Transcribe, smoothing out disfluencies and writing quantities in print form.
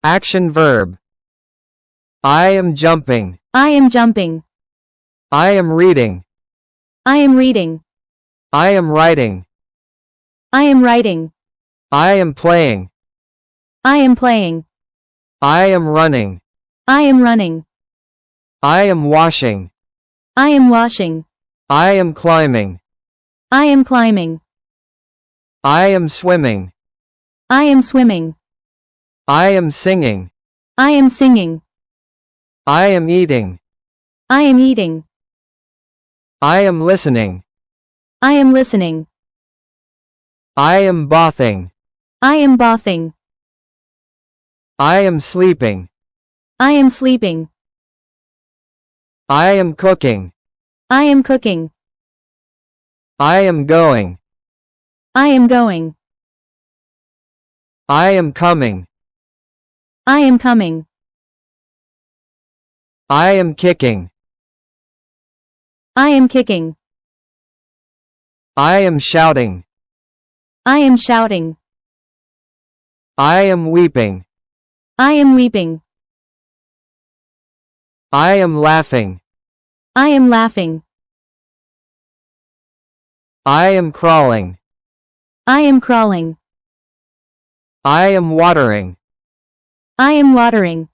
Action verb. I am jumping. I am jumping. I am reading. I am reading. I am writing. I am writing. I am playing. I am playing. I am running. I am running. I am washing. I am washing. I am climbing. I am climbing. I am swimming. I am swimming. I am singing. I am singing. I am eating. I am eating. I am listening. I am listening. I am bathing. I am bathing. I am sleeping. I am sleeping. I am cooking. I am cooking. I am going. I am going. I am coming. I am coming. I am kicking. I am kicking. I am shouting. I am shouting. I am weeping. I am weeping. I am laughing. I am laughing. I am crawling. I am crawling. I am watering. I am watering.